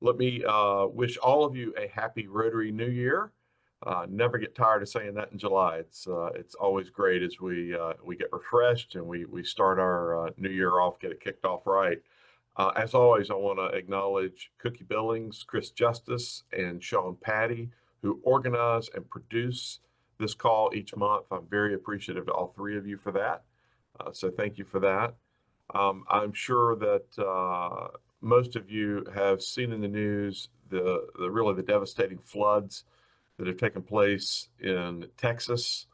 Let me wish all of you a happy Rotary New Year. Never get tired of saying that in July. It's always great as we get refreshed and we start our new year off, get it kicked off right. As always, I want to acknowledge Cookie Billings, Chris Justice, and Sean Patty, who organize and produce this call each month. I'm very appreciative to all three of you for that. So thank you for that. I'm sure that most of you have seen in the news the devastating floods that have taken place in Texas.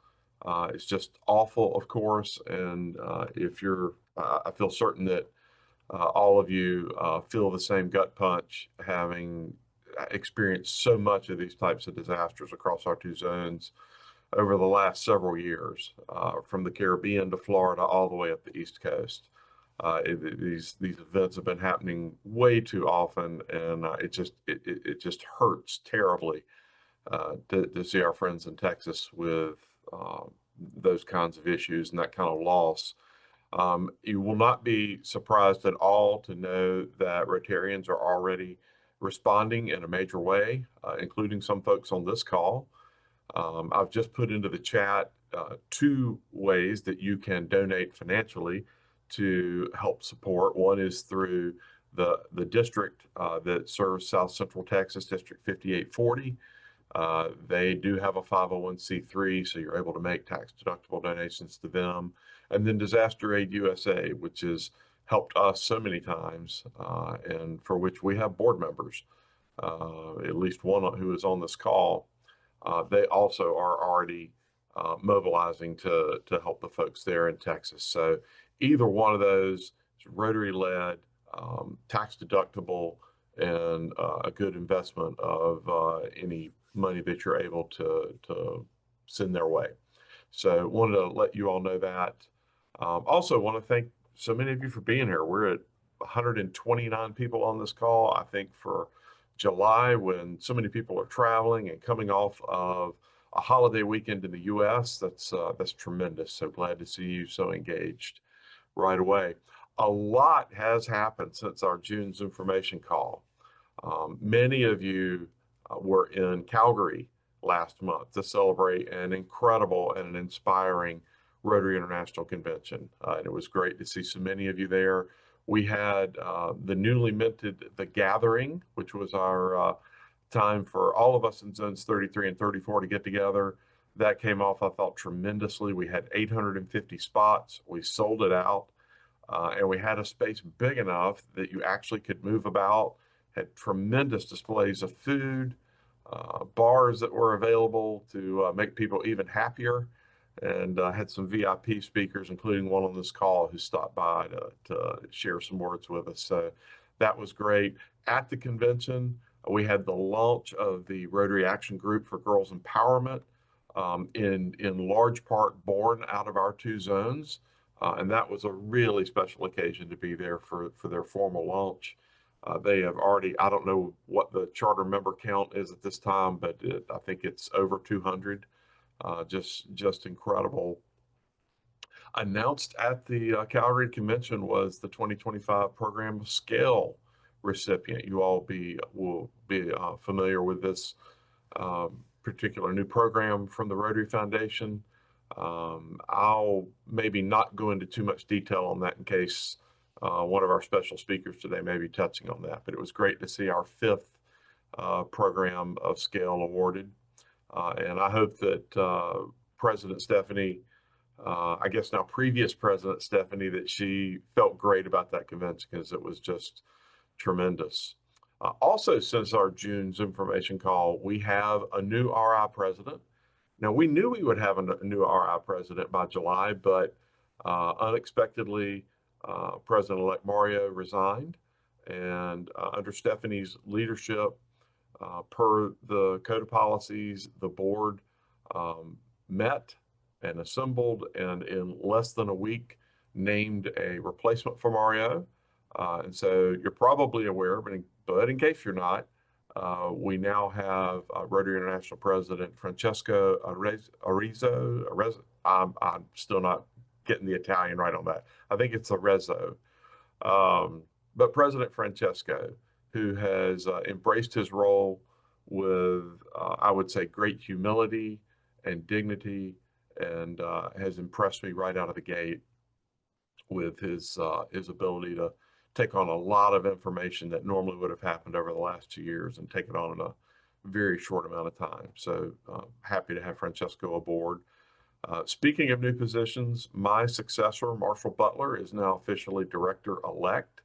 It's just awful, of course, and if you're, I feel certain that all of you feel the same gut punch, having experienced so much of these types of disasters across our two zones over the last several years, from the Caribbean to Florida, all the way up the East Coast. These events have been happening way too often, and it just hurts terribly to see our friends in Texas with those kinds of issues and that kind of loss. You will not be surprised at all to know that Rotarians are already responding in a major way, including some folks on this call. I've just put into the chat two ways that you can donate financially to help support. One is through the district that serves South Central Texas, District 5840. They do have a 501c3, so you're able to make tax-deductible donations to them. And then Disaster Aid USA, which has helped us so many times, and for which we have board members, at least one who is on this call. They also are already mobilizing to help the folks there in Texas. So either one of those is Rotary-led, tax-deductible, and a good investment of any money that you're able to send their way. So wanted to let you all know that. Also want to thank so many of you for being here. We're at 129 people on this call. I think for July, when so many people are traveling and coming off of a holiday weekend in the U.S., that's tremendous. So glad to see you so engaged right away. A lot has happened since our June ZoomFormation call. Many of you were in Calgary last month to celebrate an incredible and an inspiring Rotary International Convention. And it was great to see so many of you there. We had the newly minted The Gathering, which was our time for all of us in zones 33 and 34 to get together. That came off, I thought, tremendously. We had 850 spots. We sold it out. And we had a space big enough that you actually could move about, had tremendous displays of food, bars that were available to make people even happier, and had some VIP speakers, including one on this call who stopped by to share some words with us. So that was great. At the convention, we had the launch of the Rotary Action Group for Girls Empowerment, in large part born out of our two zones. And that was a really special occasion to be there for their formal launch. They have already, I don't know what the charter member count is at this time, but I think it's over 200. Just incredible. Announced at the Calgary Convention was the 2025 Program of Scale recipient. You all will be familiar with this particular new program from the Rotary Foundation. I'll maybe not go into too much detail on that in case one of our special speakers today may be touching on that, but it was great to see our fifth program of scale awarded. And I hope that President Stephanie, I guess now previous President Stephanie, that she felt great about that convention because it was just tremendous. Also, since our June ZoomFormation call, we have a new RI president. Now, we knew we would have a new RI president by July, but unexpectedly, President-elect Mario resigned. And under Stephanie's leadership, per the code of policies, the board met and assembled, and in less than a week, named a replacement for Mario. And so you're probably aware, but in case you're not, we now have Rotary International President Francesco Arezzo. I'm still not getting the Italian right on that. I think it's Arezzo. But President Francesco, who has embraced his role with, I would say, great humility and dignity, and has impressed me right out of the gate with his ability to take on a lot of information that normally would have happened over the last 2 years and take it on in a very short amount of time. So happy to have Francesco aboard. Speaking of new positions, my successor, Marshall Butler, is now officially director-elect.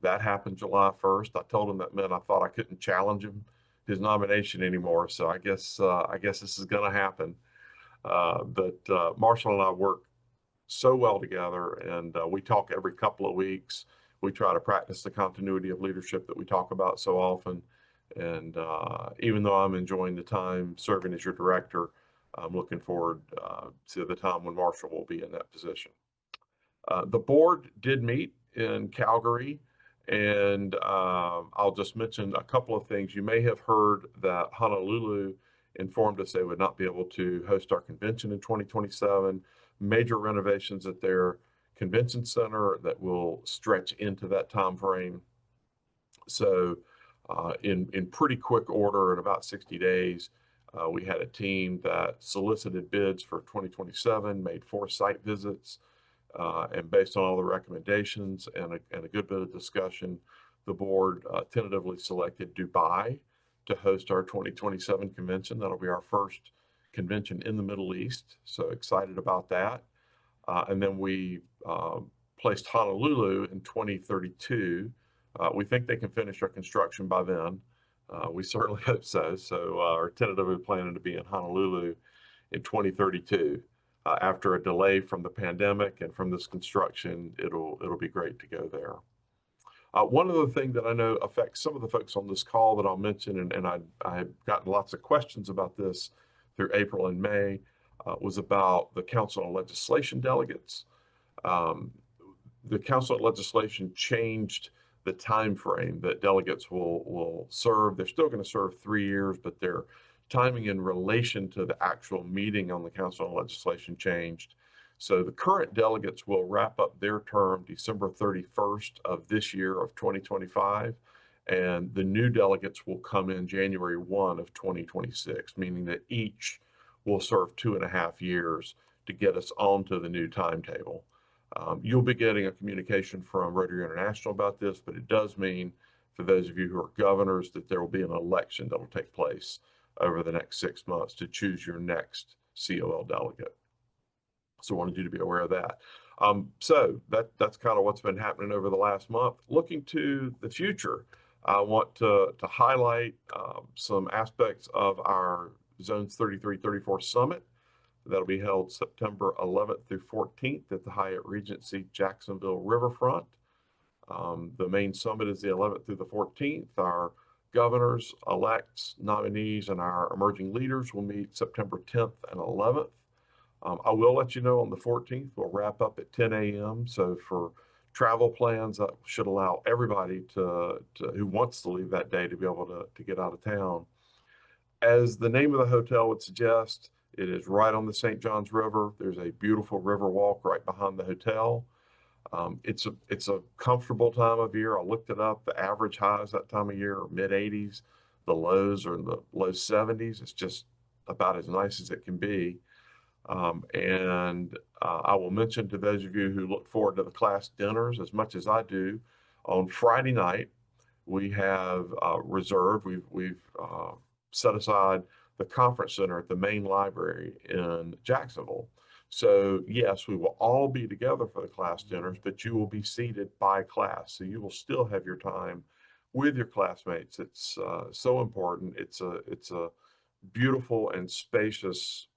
That happened July 1st. I told him that meant I thought I couldn't challenge his nomination anymore. So I guess this is going to happen. But Marshall and I work so well together, and we talk every couple of weeks. We try to practice the continuity of leadership that we talk about so often. And even though I'm enjoying the time serving as your director, I'm looking forward to the time when Marshall will be in that position. The board did meet in Calgary, and I'll just mention a couple of things. You may have heard that Honolulu informed us they would not be able to host our convention in 2027. Major renovations at their convention center that will stretch into that time frame. So in pretty quick order, in about 60 days, we had a team that solicited bids for 2027, made 4 site visits, and based on all the recommendations and a good bit of discussion, the board tentatively selected Dubai to host our 2027 convention. That'll be our first convention in the Middle East, so excited about that. And then we placed Honolulu in 2032. We think they can finish our construction by then. We certainly hope so. So our tentatively planning to be in Honolulu in 2032. After a delay from the pandemic and from this construction, it'll be great to go there. One other thing that I know affects some of the folks on this call that I'll mention, and I've gotten lots of questions about this through April and May, was about the Council on Legislation delegates. The Council on Legislation changed the time frame that delegates will serve. They're still going to serve 3 years, but their timing in relation to the actual meeting on the Council on Legislation changed. So the current delegates will wrap up their term December 31st of this year of 2025, and the new delegates will come in January 1 of 2026, meaning that each will serve 2.5 years to get us onto the new timetable. You'll be getting a communication from Rotary International about this, but it does mean for those of you who are governors that there will be an election that will take place over the next 6 months to choose your next COL delegate. So I wanted you to be aware of that. So that's kind of what's been happening over the last month. Looking to the future, I want to highlight some aspects of our Zones 33, 34 Summit. That'll be held September 11th through 14th at the Hyatt Regency Jacksonville Riverfront. The main summit is the 11th through the 14th. Our governors, elects, nominees, and our emerging leaders will meet September 10th and 11th. I will let you know on the 14th, we'll wrap up at 10 a.m. So for travel plans, that should allow everybody who wants to leave that day to be able to get out of town. As the name of the hotel would suggest, it is right on the St. Johns River. There's a beautiful river walk right behind the hotel. It's a comfortable time of year. I looked it up. The average highs that time of year are mid-80s. The lows are in the low 70s. It's just about as nice as it can be. I will mention to those of you who look forward to the class dinners as much as I do, on Friday night, we have reserved, we've set aside the conference center at the main library in Jacksonville. So yes, we will all be together for the class dinners, but you will be seated by class. So you will still have your time with your classmates. It's so important. It's a beautiful and spacious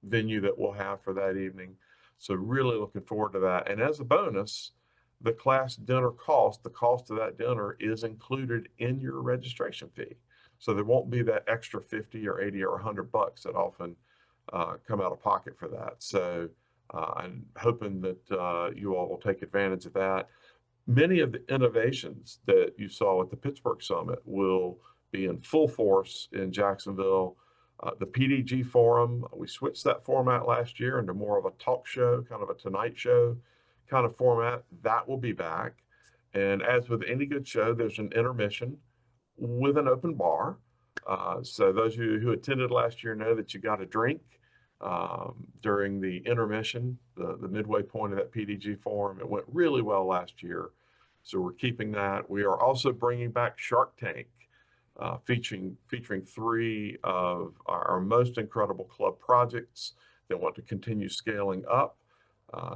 venue that we'll have for that evening. So really looking forward to that. And as a bonus, the class dinner cost, the cost of that dinner is included in your registration fee. So there won't be that extra 50 or 80 or 100 bucks that often come out of pocket for that. So I'm hoping that you all will take advantage of that. Many of the innovations that you saw at the Pittsburgh Summit will be in full force in Jacksonville. The PDG Forum, we switched that format last year into more of a talk show, kind of a Tonight Show kind of format. That will be back. And as with any good show, there's an intermission with an open bar. So those of you who attended last year know that you got a drink during the intermission, the midway point of that PDG forum. It went really well last year. So we're keeping that. We are also bringing back Shark Tank, featuring three of our most incredible club projects that want to continue scaling up.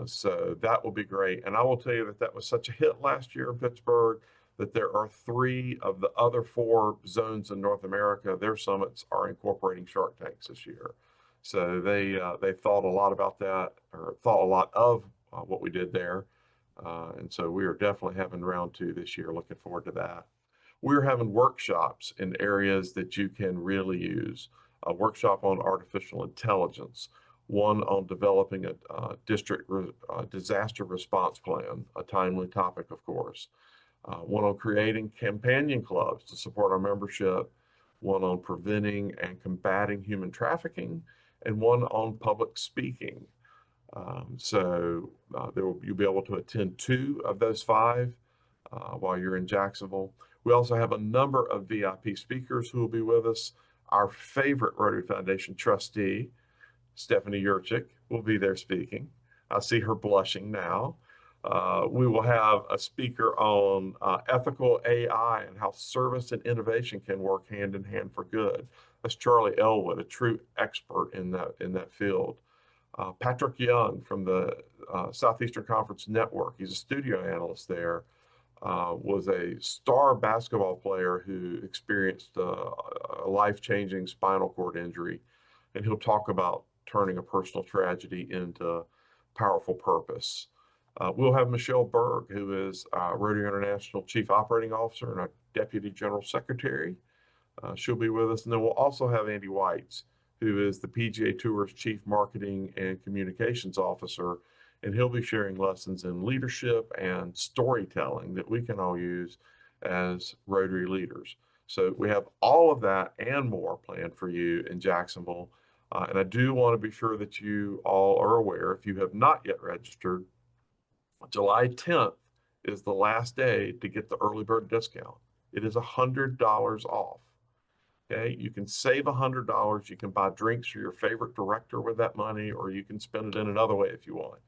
So that will be great. And I will tell you that that was such a hit last year in Pittsburgh that there are three of the other four zones in North America, their summits are incorporating Shark Tanks this year. So they thought a lot about that, or thought a lot of what we did there. And so we are definitely having round two this year. Looking forward to that. We're having workshops in areas that you can really use. A workshop on artificial intelligence, one on developing a district disaster response plan, a timely topic, of course. One on creating companion clubs to support our membership, one on preventing and combating human trafficking, and one on public speaking. You'll be able to attend two of those five while you're in Jacksonville. We also have a number of VIP speakers who will be with us. Our favorite Rotary Foundation trustee, Stephanie Yurchik, will be there speaking. I see her blushing now. We will have a speaker on ethical AI and how service and innovation can work hand in hand for good. That's Charlie Elwood, a true expert in that field. Patrick Young from the Southeastern Conference Network, he's a studio analyst there, was a star basketball player who experienced a life-changing spinal cord injury, and he'll talk about turning a personal tragedy into powerful purpose. We'll have Michelle Berg, who is Rotary International Chief Operating Officer and our Deputy General Secretary. She'll be with us. And then we'll also have Andy Whites, who is the PGA Tour's Chief Marketing and Communications Officer. And he'll be sharing lessons in leadership and storytelling that we can all use as Rotary leaders. So we have all of that and more planned for you in Jacksonville. And I do want to be sure that you all are aware, if you have not yet registered, July 10th is the last day to get the early bird discount. It is $100 off. Okay, you can save $100. You can buy drinks for your favorite director with that money, or you can spend it in another way if you want.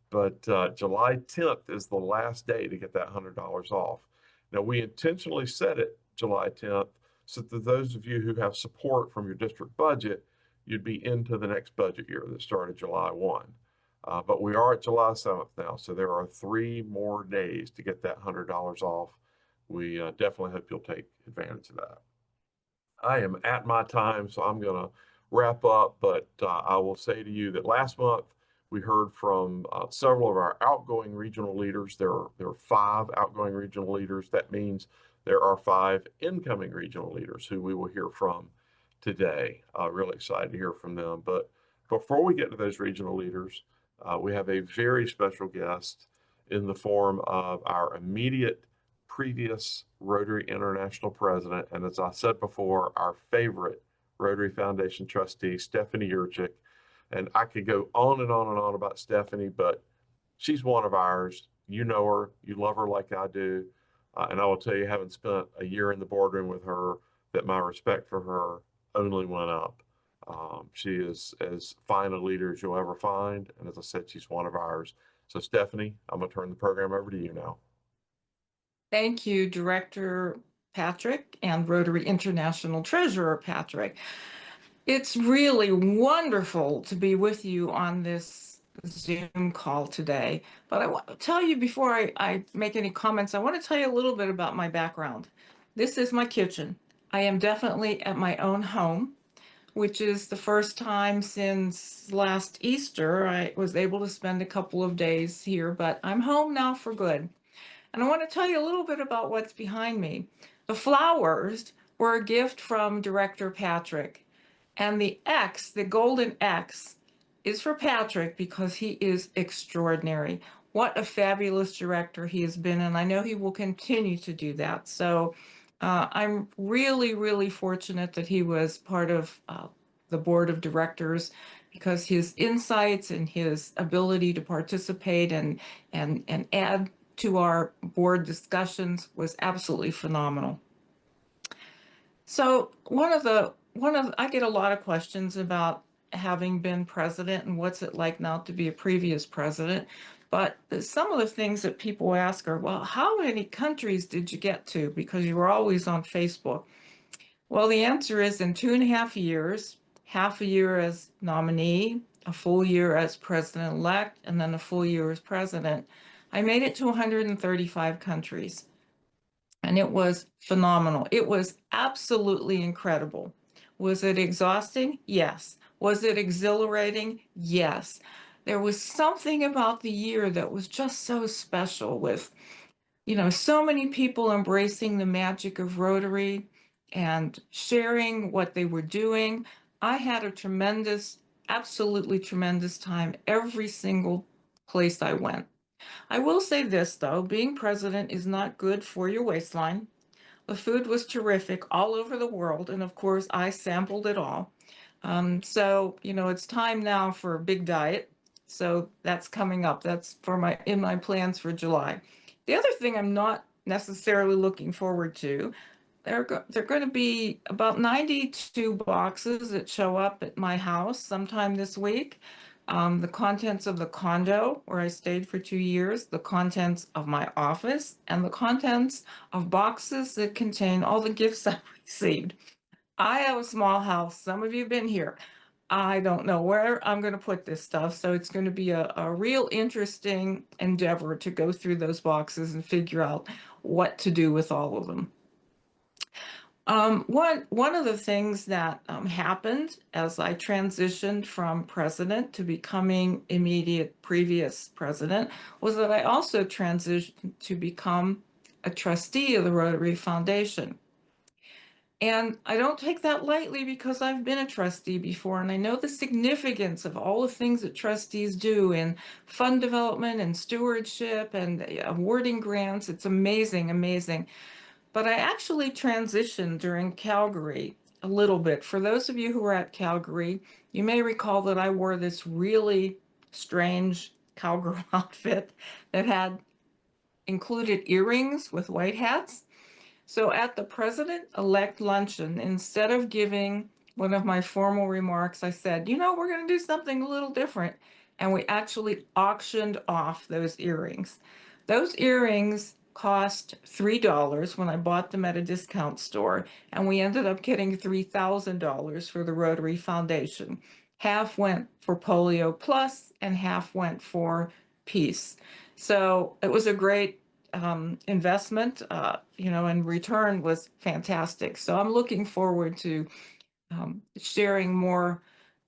But July 10th is the last day to get that $100 off. Now, we intentionally set it July 10th so that those of you who have support from your district budget, you'd be into the next budget year that started July 1. But we are at July 7th now, so there are 3 more days to get that $100 off. We definitely hope you'll take advantage of that. I am at my time, so I'm going to wrap up, but I will say to you that last month we heard from several of our outgoing regional leaders. There are 5 outgoing regional leaders. That means there are 5 incoming regional leaders who we will hear from today. Really excited to hear from them. But before we get to those regional leaders, we have a very special guest in the form of our immediate previous Rotary International president, and as I said before, our favorite Rotary Foundation trustee, Stephanie Yurchik. And I could go on and on and on about Stephanie, but she's one of ours. You know her, you love her like I do. And I will tell you, having spent a year in the boardroom with her, that my respect for her only went up. She is as fine a leader as you'll ever find. And as I said, she's one of ours. So Stephanie, I'm going to turn the program over to you now. Thank you, Director Patrick and Rotary International Treasurer Patrick. It's really wonderful to be with you on this Zoom call today. But I want to tell you before I make any comments, I want to tell you a little bit about my background. This is my kitchen. I am definitely at my own home, which is the first time since last Easter I was able to spend a couple of days here, but I'm home now for good. And I want to tell you a little bit about what's behind me. The flowers were a gift from Director Patrick. And the X, the golden X, is for Patrick because he is extraordinary. What a fabulous director he has been, and I know he will continue to do that. So I'm really, really fortunate that he was part of the board of directors, because his insights and his ability to participate and add to our board discussions was absolutely phenomenal. So I get a lot of questions about having been president and what's it like now to be a previous president. But some of the things that people ask are, well, how many countries did you get to? Because you were always on Facebook. Well, the answer is in 2.5 years, half a year as nominee, a full year as president-elect, and then a full year as president, I made it to 135 countries. And it was phenomenal. It was absolutely incredible. Was it exhausting? Yes. Was it exhilarating? Yes. There was something about the year that was just so special with, so many people embracing the magic of Rotary and sharing what they were doing. I had a tremendous, absolutely tremendous time every single place I went. I will say this, though, being president is not good for your waistline. The food was terrific all over the world, and of course, I sampled it all. So, it's time now for a big diet. So that's coming up. That's in my plans for July. The other thing I'm not necessarily looking forward to, they're going to be about 92 boxes that show up at my house sometime this week. The contents of the condo where I stayed for 2 years, the contents of my office, and the contents of boxes that contain all the gifts I received. I have a small house. Some of you have been here. I don't know where I'm going to put this stuff, so it's going to be a real interesting endeavor to go through those boxes and figure out what to do with all of them. One of the things that happened as I transitioned from president to becoming immediate previous president was that I also transitioned to become a trustee of the Rotary Foundation. And I don't take that lightly because I've been a trustee before and I know the significance of all the things that trustees do in fund development and stewardship and awarding grants. It's amazing, amazing. But I actually transitioned during Calgary a little bit. For those of you who were at Calgary, you may recall that I wore this really strange cowgirl outfit that had included earrings with white hats. So at the president-elect luncheon, instead of giving one of my formal remarks, I said, we're going to do something a little different. And we actually auctioned off those earrings. Those earrings cost $3 when I bought them at a discount store, and we ended up getting $3,000 for the Rotary Foundation. Half went for Polio Plus and half went for peace. So it was a great investment, and return was fantastic. So I'm looking forward to sharing more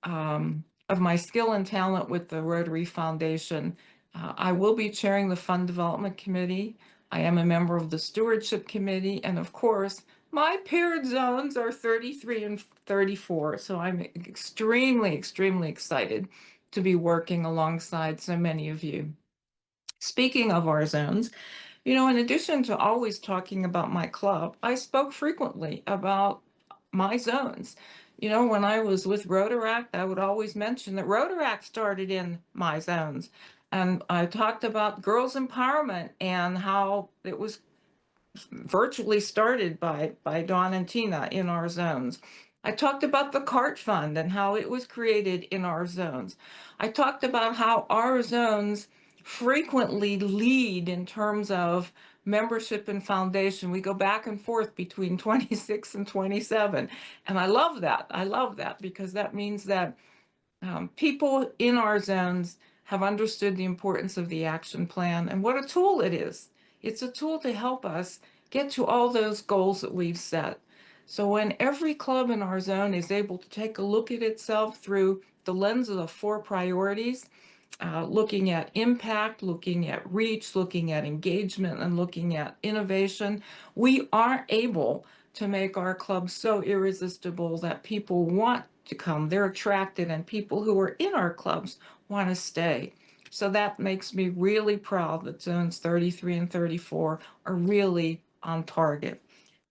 of my skill and talent with the Rotary Foundation. I will be chairing the Fund Development Committee. I am a member of the Stewardship Committee, and of course, my paired zones are 33 and 34. So I'm extremely, extremely excited to be working alongside so many of you. Speaking of our zones, in addition to always talking about my club, I spoke frequently about my zones. When I was with Rotaract, I would always mention that Rotaract started in my zones. And I talked about girls' empowerment and how it was virtually started by Dawn and Tina in our zones. I talked about the CART Fund and how it was created in our zones. I talked about how our zones frequently lead in terms of membership and foundation. We go back and forth between 26 and 27. And I love that. I love that because that means that people in our zones have understood the importance of the action plan and what a tool it is. It's a tool to help us get to all those goals that we've set. So when every club in our zone is able to take a look at itself through the lens of the 4 priorities, looking at impact, looking at reach, looking at engagement, and looking at innovation, we are able to make our club so irresistible that people want to come. They're attracted, and people who are in our clubs want to stay. So that makes me really proud that zones 33 and 34 are really on target.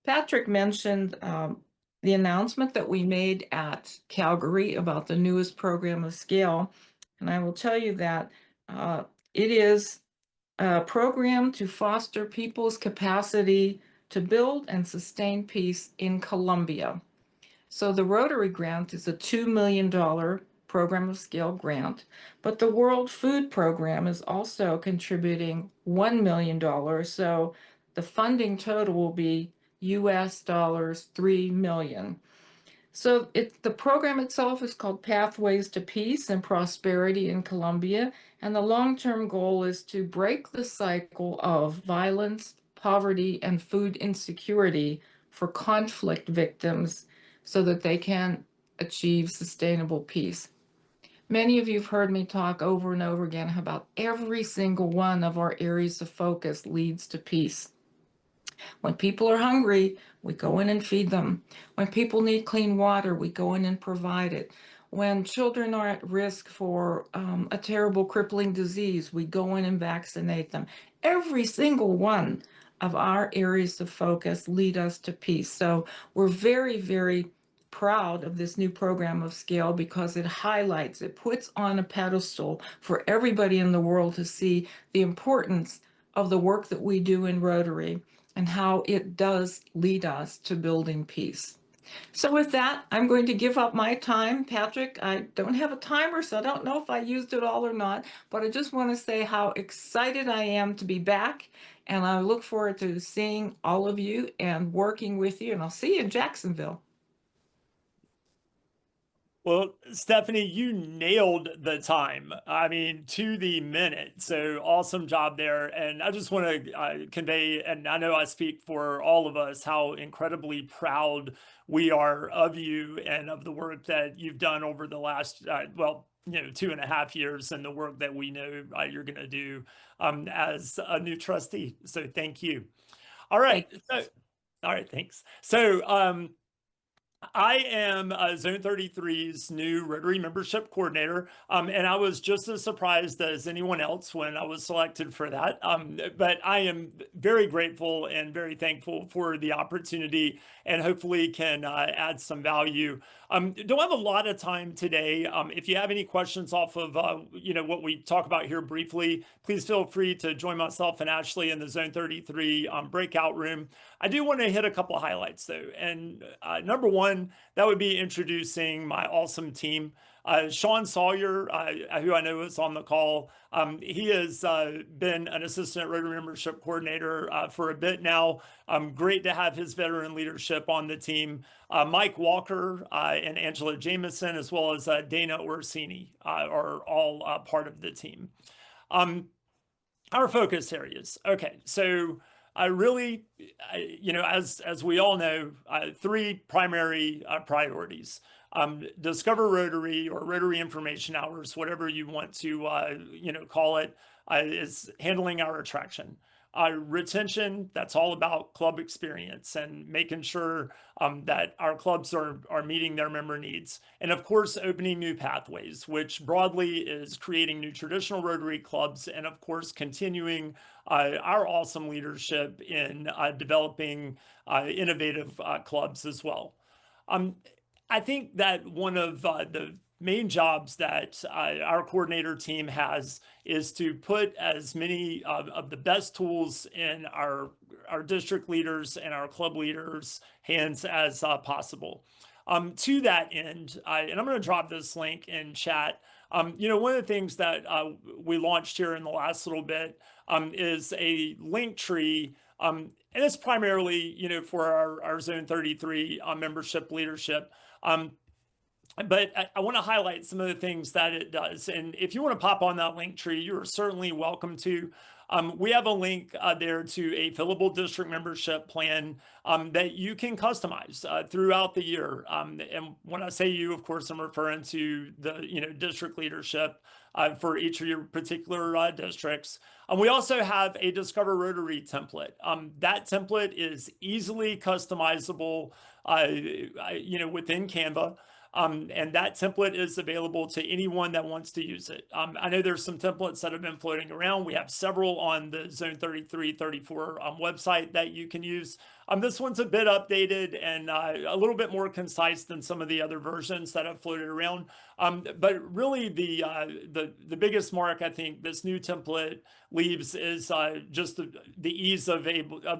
Patrick mentioned the announcement that we made at Calgary about the newest program of scale. And I will tell you that it is a program to foster people's capacity to build and sustain peace in Colombia. So the Rotary grant is a $2 million program of scale grant, but the World Food Program is also contributing $1 million. So the funding total will be US dollars 3 million. So the program itself is called Pathways to Peace and Prosperity in Colombia, and the long-term goal is to break the cycle of violence, poverty, and food insecurity for conflict victims so that they can achieve sustainable peace. Many of you have heard me talk over and over again about every single one of our areas of focus leads to peace. When people are hungry, we go in and feed them. When people need clean water, we go in and provide it. When children are at risk for a terrible crippling disease, we go in and vaccinate them. Every single one of our areas of focus lead us to peace. So we're very, very proud of this new program of scale because it highlights, it puts on a pedestal for everybody in the world to see the importance of the work that we do in Rotary and how it does lead us to building peace. So with that, I'm going to give up my time. Patrick, I don't have a timer, so I don't know if I used it all or not, but I just want to say how excited I am to be back, and I look forward to seeing all of you and working with you, and I'll see you in Jacksonville. Well, Stephanie, you nailed the time. I mean, to the minute. So awesome job there. And I just want to convey, and I know I speak for all of us, how incredibly proud we are of you and of the work that you've done over the last, 2.5 years, and the work that we know you're going to do as a new trustee. So thank you. All right. All right. Thanks. So, I am Zone 33's new Rotary membership coordinator, and I was just as surprised as anyone else when I was selected for that. But I am very grateful and very thankful for the opportunity, and hopefully can add some value. Don't have a lot of time today. If you have any questions off of what we talk about here briefly, please feel free to join myself and Ashley in the Zone 33 breakout room. I do want to hit a couple of highlights though, and number one, that would be introducing my awesome team. Sean Sawyer, who I know is on the call, he has been an assistant Rotary membership coordinator for a bit now. Great to have his veteran leadership on the team. Mike Walker and Angela Jameson, as well as Dana Orsini, are all part of the team. Our focus areas. Okay, so I really, as we all know, three primary priorities. Discover Rotary, or Rotary Information Hours, whatever you want to, call it, is handling our attraction. Retention, that's all about club experience and making sure that our clubs are meeting their member needs. And of course, opening new pathways, which broadly is creating new traditional Rotary clubs, and of course, continuing our awesome leadership in developing innovative clubs as well. I think that one of the main jobs that our coordinator team has is to put as many of the best tools in our district leaders and our club leaders' hands as possible. To that end, and I'm going to drop this link in chat. One of the things that we launched here in the last little bit is a link tree. And it's primarily, for our Zone 33 membership leadership. But I want to highlight some of the things that it does. And if you want to pop on that link tree, you're certainly welcome to. We have a link there to a fillable district membership plan that you can customize throughout the year. And when I say you, of course, I'm referring to the district leadership for each of your particular districts. We also have a Discover Rotary template. That template is easily customizable, within Canva. And that template is available to anyone that wants to use it. I know there's some templates that have been floating around. We have several on the Zone 33, 34 website that you can use. This one's a bit updated and a little bit more concise than some of the other versions that have floated around. But really the biggest mark I think this new template leaves is just the ease of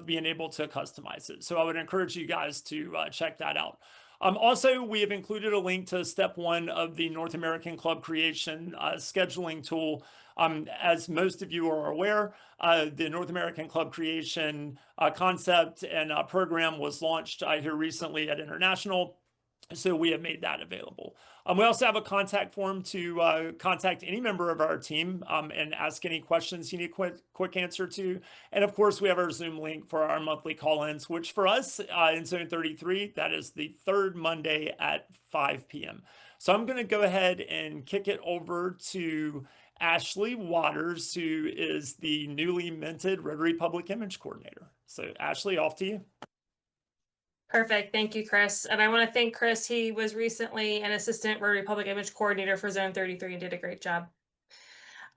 being able to customize it. So I would encourage you guys to check that out. Also, we have included a link to step 1 of the North American Club Creation scheduling tool. As most of you are aware, the North American Club Creation concept and program was launched here recently at International. So we have made that available. We also have a contact form to contact any member of our team and ask any questions you need a quick answer to. And of course, we have our Zoom link for our monthly call-ins, which for us in Zone 33, that is the 3rd Monday at 5 p.m. So I'm going to go ahead and kick it over to Ashley Waters, who is the newly minted Rotary Public Image Coordinator. So Ashley, off to you. Perfect. Thank you, Chris. And I want to thank Chris. He was recently an assistant Rotary Public Image Coordinator for Zone 33 and did a great job.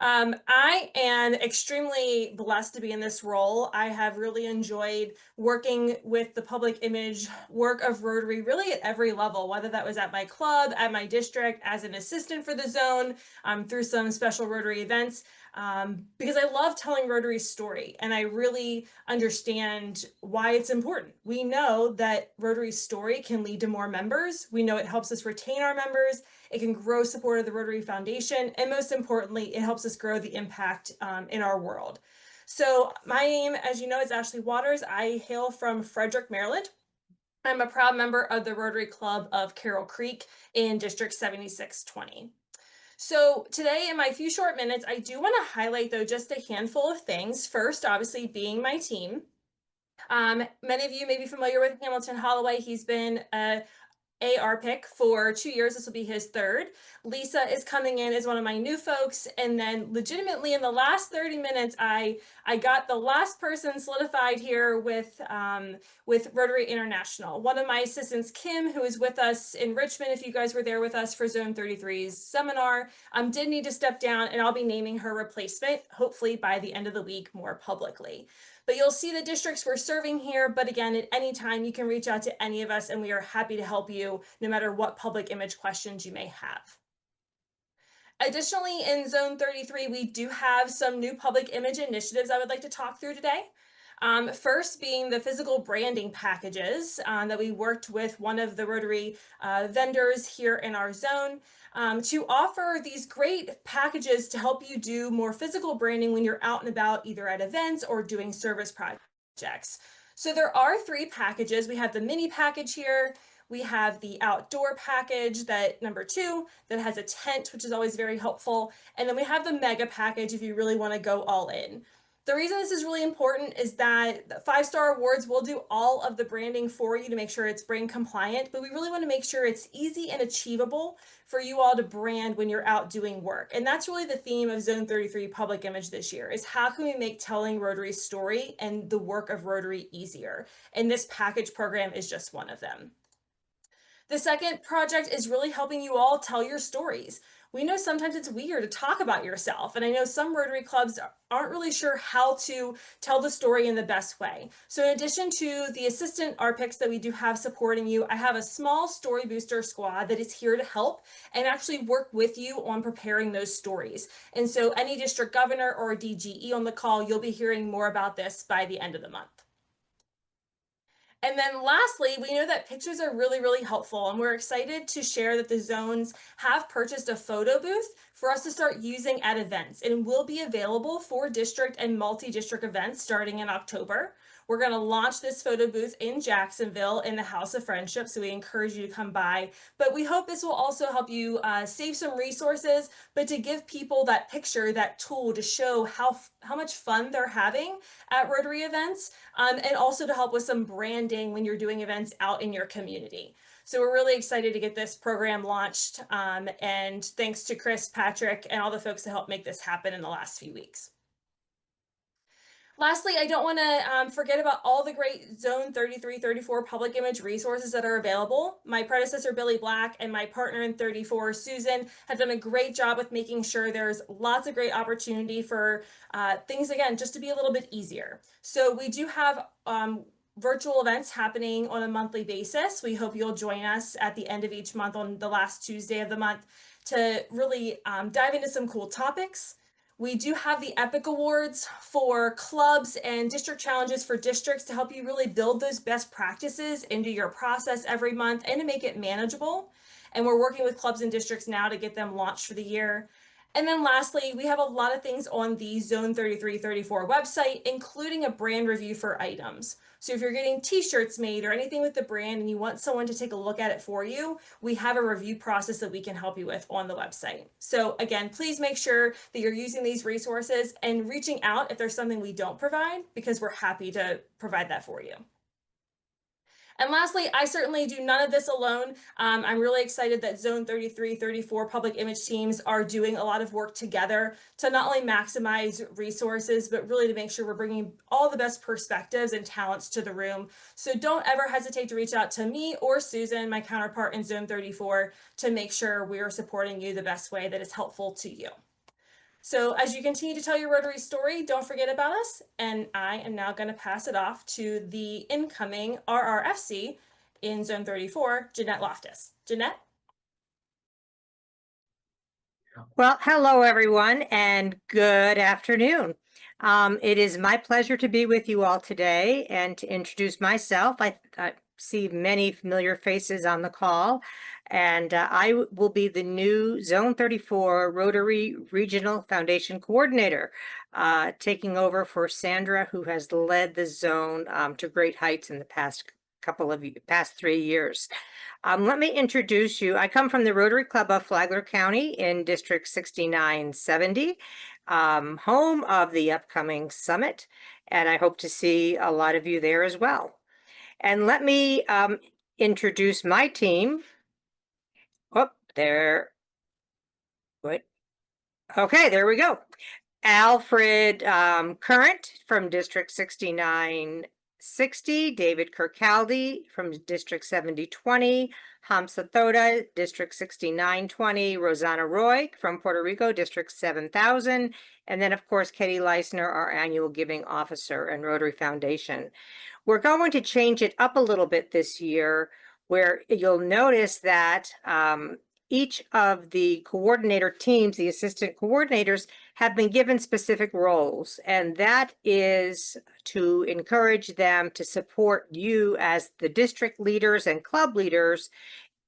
I am extremely blessed to be in this role. I have really enjoyed working with the public image work of Rotary really at every level, whether that was at my club, at my district, as an assistant for the zone, through some special Rotary events, because I love telling Rotary's story and I really understand why it's important. We know that Rotary's story can lead to more members. We know it helps us retain our members. It can grow support of the Rotary Foundation, and most importantly, it helps us grow the impact in our world. So my name, as you know, is Ashley Waters. I hail from Frederick, Maryland. I'm a proud member of the Rotary Club of Carroll Creek in District 7620. So today, in my few short minutes, I do want to highlight, though, just a handful of things. First, obviously, being my team. Many of you may be familiar with Hamilton Holloway. He's been a AR pick for 2 years. This will be his 3rd. Lisa is coming in as one of my new folks. And then legitimately in the last 30 minutes, I got the last person solidified here with Rotary International. One of my assistants, Kim, who is with us in Richmond, if you guys were there with us for Zone 33's seminar, did need to step down, and I'll be naming her replacement, hopefully by the end of the week more publicly. But you'll see the districts we're serving here. But again, at any time, you can reach out to any of us, and we are happy to help you no matter what public image questions you may have. Additionally, in Zone 33, we do have some new public image initiatives I would like to talk through today. First being the physical branding packages that we worked with one of the Rotary vendors here in our zone to offer these great packages to help you do more physical branding when you're out and about, either at events or doing service projects. So there are 3 packages. We have the mini package here. We have the outdoor package, that number 2, that has a tent, which is always very helpful. And then we have the mega package if you really want to go all in. The reason this is really important is that the 5-star awards will do all of the branding for you to make sure it's brand compliant, but we really want to make sure it's easy and achievable for you all to brand when you're out doing work. And that's really the theme of Zone 33 Public Image this year, is how can we make telling Rotary's story and the work of Rotary easier? And this package program is just one of them. The second project is really helping you all tell your stories. We know sometimes it's weird to talk about yourself, and I know some Rotary clubs aren't really sure how to tell the story in the best way. So in addition to the assistant RPICs that we do have supporting you, I have a small story booster squad that is here to help and actually work with you on preparing those stories. And so any district governor or DGE on the call, you'll be hearing more about this by the end of the month. And then lastly, we know that pictures are really, really helpful, and we're excited to share that the zones have purchased a photo booth for us to start using at events, and will be available for district and multi-district events starting in October. We're going to launch this photo booth in Jacksonville in the House of Friendship, so we encourage you to come by. But we hope this will also help you save some resources, but to give people that picture, that tool to show how much fun they're having at Rotary events, and also to help with some branding when you're doing events out in your community. So we're really excited to get this program launched, and thanks to Chris, Patrick, and all the folks that helped make this happen in the last few weeks. Lastly, I don't want to forget about all the great Zone 33, 34 public image resources that are available. My predecessor, Billy Black, and my partner in 34, Susan, have done a great job with making sure there's lots of great opportunity for things, again, just to be a little bit easier. So we do have virtual events happening on a monthly basis. We hope you'll join us at the end of each month on the last Tuesday of the month to really dive into some cool topics. We do have the EPIC Awards for clubs and district challenges for districts to help you really build those best practices into your process every month and to make it manageable. And we're working with clubs and districts now to get them launched for the year. And then lastly, we have a lot of things on the Zone 3334 website, including a brand review for items. So if you're getting t-shirts made or anything with the brand and you want someone to take a look at it for you, we have a review process that we can help you with on the website. So again, please make sure that you're using these resources and reaching out if there's something we don't provide, because we're happy to provide that for you. And lastly, I certainly do none of this alone. I'm really excited that Zone 33, 34 public image teams are doing a lot of work together to not only maximize resources, but really to make sure we're bringing all the best perspectives and talents to the room. So don't ever hesitate to reach out to me or Susan, my counterpart in Zone 34, to make sure we are supporting you the best way that is helpful to you. So as you continue to tell your Rotary story, don't forget about us. And I am now going to pass it off to the incoming RRFC in Zone 34, Jeanette Loftus. Jeanette? Well, hello, everyone, and good afternoon. It is my pleasure to be with you all today and to introduce myself. I see many familiar faces on the call, and I will be the new Zone 34 Rotary Regional Foundation Coordinator, taking over for Sandra, who has led the zone to great heights in the past 3 years. Let me introduce you. I come from the Rotary Club of Flagler County in District 6970, home of the upcoming summit, and I hope to see a lot of you there as well. And let me introduce my team. Oh, there. Wait. Okay, there we go. Alfred Current from District 6960, David Kirkcaldy from District 7020, Hamza Thoda, District 6920, Rosanna Roy from Puerto Rico, District 7000, and then of course Katie Leisner, our annual giving officer and Rotary Foundation. We're going to change it up a little bit this year, where you'll notice that each of the coordinator teams, the assistant coordinators, have been given specific roles, and that is to encourage them to support you as the district leaders and club leaders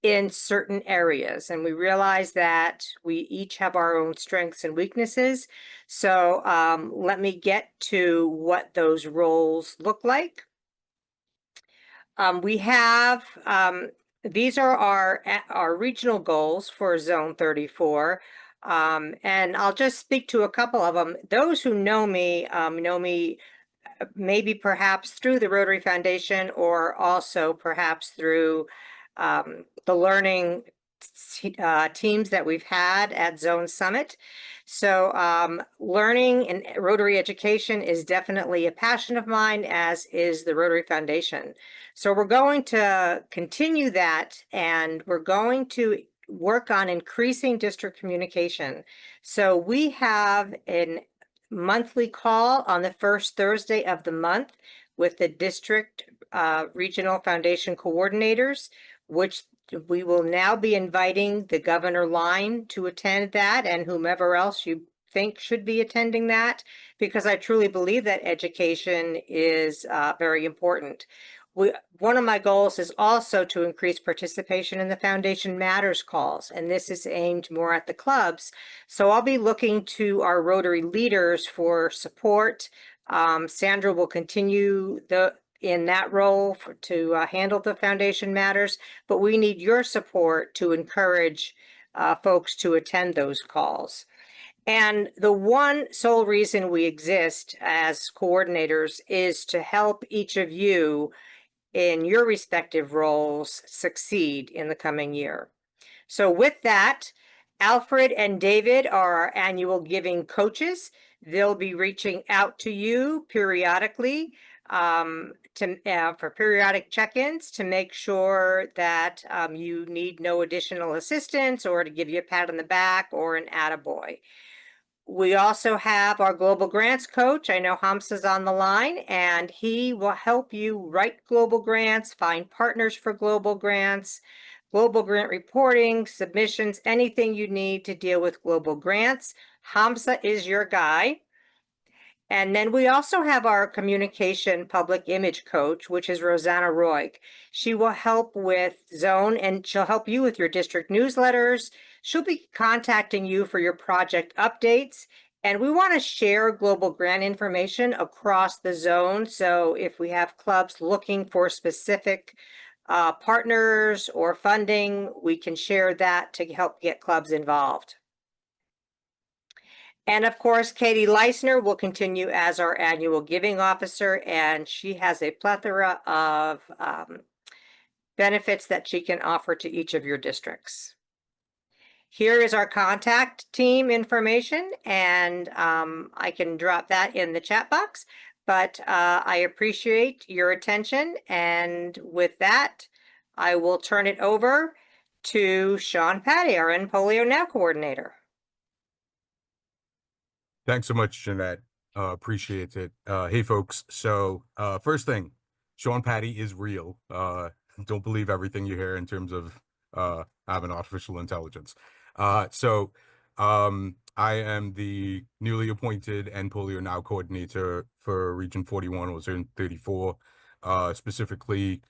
in certain areas. And we realize that we each have our own strengths and weaknesses. So let me get to what those roles look like. We have these are our regional goals for Zone 34. And I'll just speak to a couple of them. Those who know me maybe perhaps through the Rotary Foundation, or also perhaps through the learning teams that we've had at Zone Summit. So learning and Rotary education is definitely a passion of mine, as is the Rotary Foundation. So we're going to continue that, and we're going to work on increasing district communication. So we have a monthly call on the first Thursday of the month with the district regional foundation coordinators, which we will now be inviting the governor line to attend that, and whomever else you think should be attending that, because I truly believe that education is very important. One of my goals is also to increase participation in the Foundation Matters calls, and this is aimed more at the clubs. So I'll be looking to our Rotary leaders for support. Sandra will continue in that role to handle the Foundation Matters, but we need your support to encourage folks to attend those calls. And the one sole reason we exist as coordinators is to help each of you in your respective roles succeed in the coming year. So with that, Alfred and David are our annual giving coaches. They'll be reaching out to you periodically for periodic check-ins to make sure that you need no additional assistance, or to give you a pat on the back or an attaboy. We also have our global grants coach. I know Hamza's on the line, and he will help you write global grants, find partners for global grants, global grant reporting, submissions, anything you need to deal with global grants. Hamza is your guy. And then we also have our communication public image coach, which is Rosanna Roig. She will help with Zone, and she'll help you with your district newsletters. She'll be contacting you for your project updates. And we want to share global grant information across the zone. So if we have clubs looking for specific partners or funding, we can share that to help get clubs involved. And of course, Katie Leisner will continue as our annual giving officer, and she has a plethora of benefits that she can offer to each of your districts. Here is our contact team information, and I can drop that in the chat box, but I appreciate your attention. And with that, I will turn it over to Sean Patty, our End Polio Now coordinator. Thanks so much, Jeanette. Appreciate it. Hey, folks. So first thing, Sean Patty is real. Don't believe everything you hear in terms of having artificial intelligence. So I am the newly appointed End Polio Now coordinator for Region 41 or Zone 34, specifically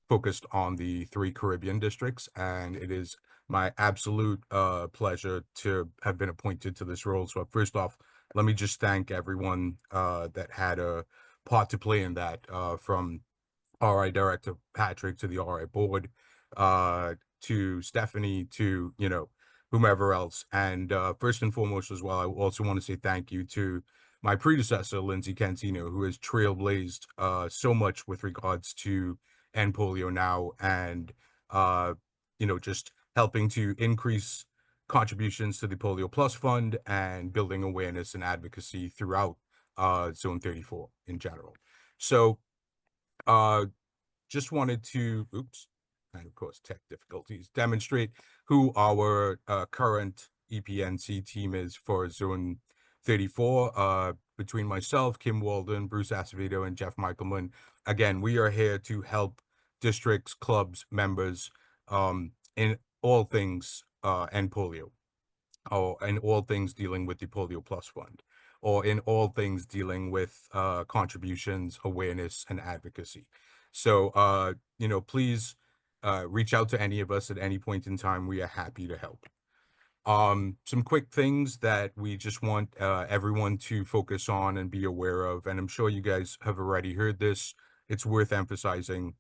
focused on the 3 Caribbean districts. And it is my absolute pleasure to have been appointed to this role. So first off, let me just thank everyone that had a part to play in that, from RI Director Patrick to the RI Board, to Stephanie, to, you know, whomever else. And first and foremost as well, I also want to say thank you to my predecessor, Lindsay Cantino, who has trailblazed so much with regards to End Polio Now, and you know, just helping to increase contributions to the Polio Plus Fund and building awareness and advocacy throughout Zone 34 in general. So just wanted to, and of course tech difficulties, demonstrate who our current EPNC team is for Zone 34. Between myself, Kim Walden, Bruce Acevedo, and Jeff Michaelman, again, we are here to help districts, clubs, members in all things End Polio, or in all things dealing with the Polio Plus Fund, or in all things dealing with contributions, awareness, and advocacy. So, you know, please reach out to any of us at any point in time. We are happy to help. Some quick things that we just want everyone to focus on and be aware of, and I'm sure you guys have already heard this. It's worth emphasizing,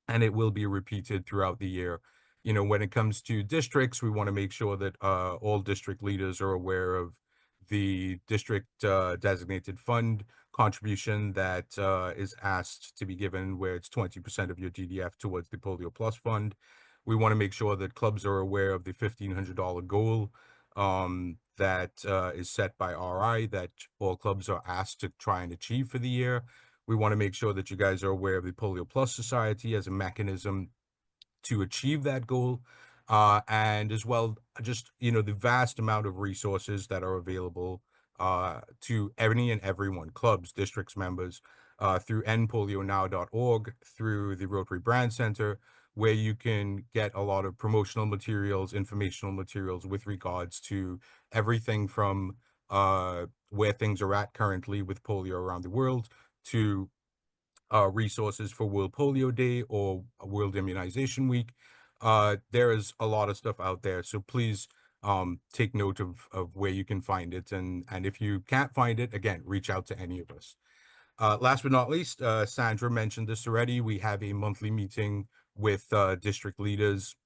and it will be repeated throughout the year. You know, when it comes to districts, we want to make sure that all district leaders are aware of the district designated fund contribution that is asked to be given, where it's 20% of your DDF towards the Polio Plus Fund. We want to make sure that clubs are aware of the $1,500 goal that is set by RI, that all clubs are asked to try and achieve for the year. We want to make sure that you guys are aware of the Polio Plus Society as a mechanism to achieve that goal, and as well, just, you know, the vast amount of resources that are available to any and everyone, clubs, districts, members, through endpolionow.org, through the Rotary Brand Center, where you can get a lot of promotional materials, informational materials with regards to everything from where things are at currently with polio around the world, to resources for World Polio Day or World Immunization Week. There is a lot of stuff out there, so please take note of where you can find it, and if you can't find it, again, reach out to any of us. Last but not least, Sandra mentioned this already. We have a monthly meeting with district leaders,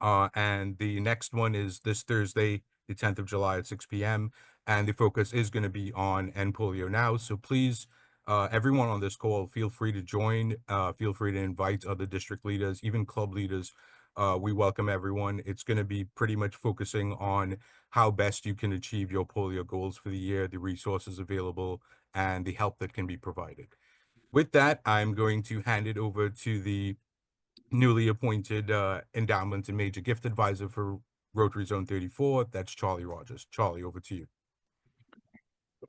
and the next one is this Thursday, the 10th of July at 6 p.m. And the focus is going to be on End Polio Now. So please, everyone on this call, feel free to join. Feel free to invite other district leaders, even club leaders, we welcome everyone. It's going to be pretty much focusing on how best you can achieve your polio goals for the year, the resources available, and the help that can be provided. With that, I'm going to hand it over to the newly appointed Endowment and Major Gift Advisor for Rotary Zone 34. That's Charlie Rogers. Charlie, over to you.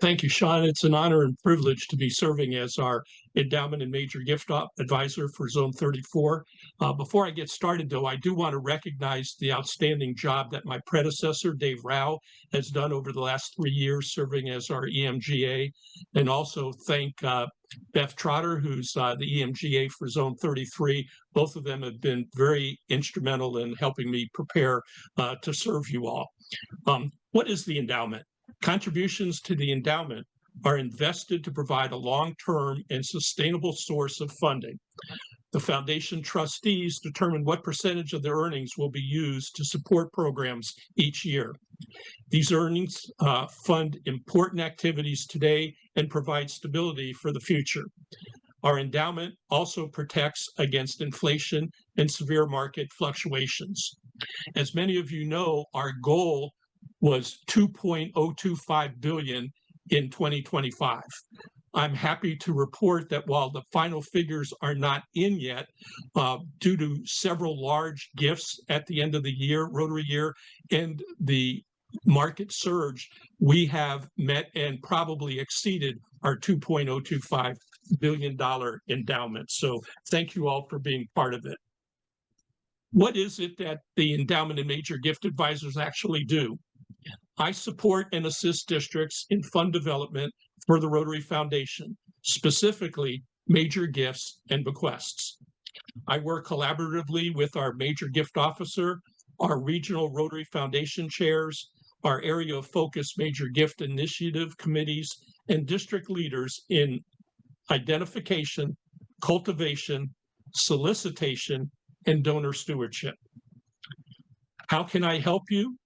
Thank you, Sean. It's an honor and privilege to be serving as our Endowment and Major Gift Advisor for Zone 34. Before I get started, though, I do want to recognize the outstanding job that my predecessor, Dave Rao, has done over the last 3 years serving as our EMGA, and also thank Beth Trotter, who's the EMGA for Zone 33. Both of them have been very instrumental in helping me prepare to serve you all. What is the endowment? Contributions to the endowment are invested to provide a long-term and sustainable source of funding. The foundation trustees determine what percentage of their earnings will be used to support programs each year. These earnings fund important activities today and provide stability for the future. Our endowment also protects against inflation and severe market fluctuations. As many of you know, our goal was $2.025 billion in 2025. I'm happy to report that while the final figures are not in yet, due to several large gifts at the end of the year, Rotary year, and the market surge, we have met and probably exceeded our $2.025 billion endowment. So thank you all for being part of it. What is it that the Endowment and Major Gift Advisors actually do? I support and assist districts in fund development for the Rotary Foundation, specifically major gifts and bequests. I work collaboratively with our major gift officer, our regional Rotary Foundation chairs, our area of focus major gift initiative committees, and district leaders in identification, cultivation, solicitation, and donor stewardship. How can I help you?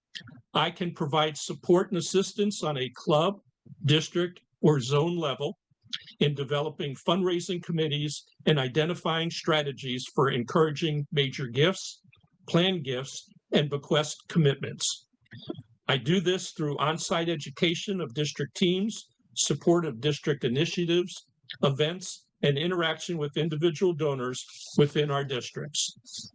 I can provide support and assistance on a club, district, or zone level in developing fundraising committees and identifying strategies for encouraging major gifts, planned gifts, and bequest commitments. I do this through on-site education of district teams, support of district initiatives, events, and interaction with individual donors within our districts.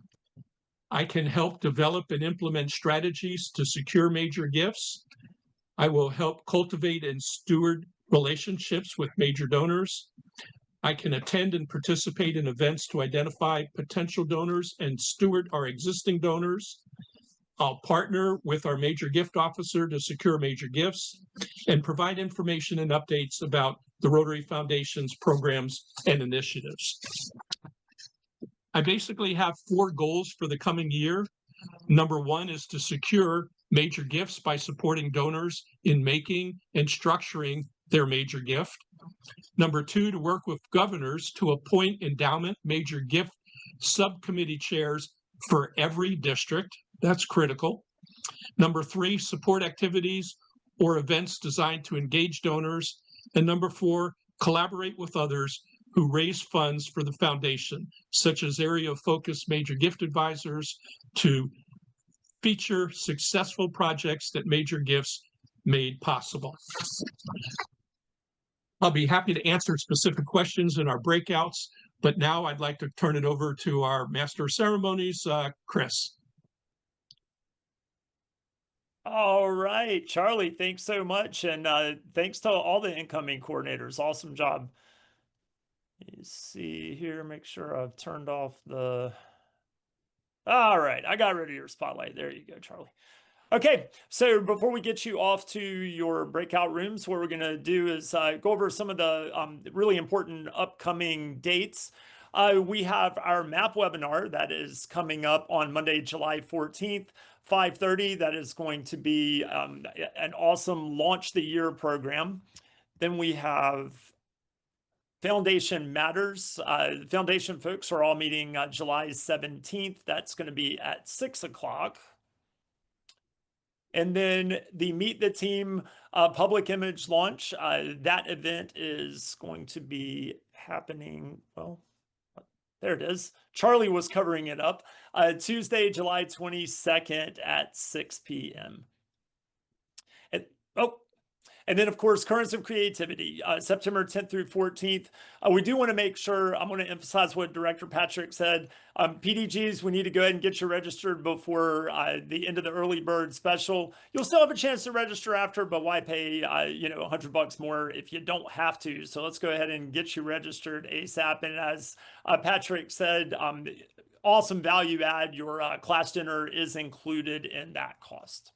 I can help develop and implement strategies to secure major gifts. I will help cultivate and steward relationships with major donors. I can attend and participate in events to identify potential donors and steward our existing donors. I'll partner with our major gift officer to secure major gifts and provide information and updates about the Rotary Foundation's programs and initiatives. I basically have 4 goals for the coming year. Number 1 is to secure major gifts by supporting donors in making and structuring their major gift. Number 2, to work with governors to appoint endowment major gift subcommittee chairs for every district. That's critical. Number 3, support activities or events designed to engage donors. And number 4, collaborate with others who raise funds for the foundation, such as area of focus major gift advisors, to feature successful projects that major gifts made possible. I'll be happy to answer specific questions in our breakouts, but now I'd like to turn it over to our Master of Ceremonies, Chris. All right, Charlie, thanks so much. And thanks to all the incoming coordinators. Awesome job. You see here, make sure I've turned off the... All right, I got rid of your spotlight. There you go, Charlie. Okay, so before we get you off to your breakout rooms, what we're going to do is go over some of the really important upcoming dates. We have our MAP webinar that is coming up on Monday, July 14th, 5:30. That is going to be an awesome Launch the Year program. Then we have Foundation Matters. Foundation folks are all meeting July 17th. That's going to be at 6 o'clock. And then the Meet the Team public image launch. That event is going to be happening, well, There it is. Charlie was covering it up. Tuesday, July 22nd at 6 p.m. And then, of course, Currents of Creativity, September 10th through 14th. We do want to make sure, I'm going to emphasize what Director Patrick said. PDGs, we need to go ahead and get you registered before the end of the early bird special. You'll still have a chance to register after, but why pay, $100 more if you don't have to? So let's go ahead and get you registered ASAP. And as Patrick said, awesome value add. Your class dinner is included in that cost.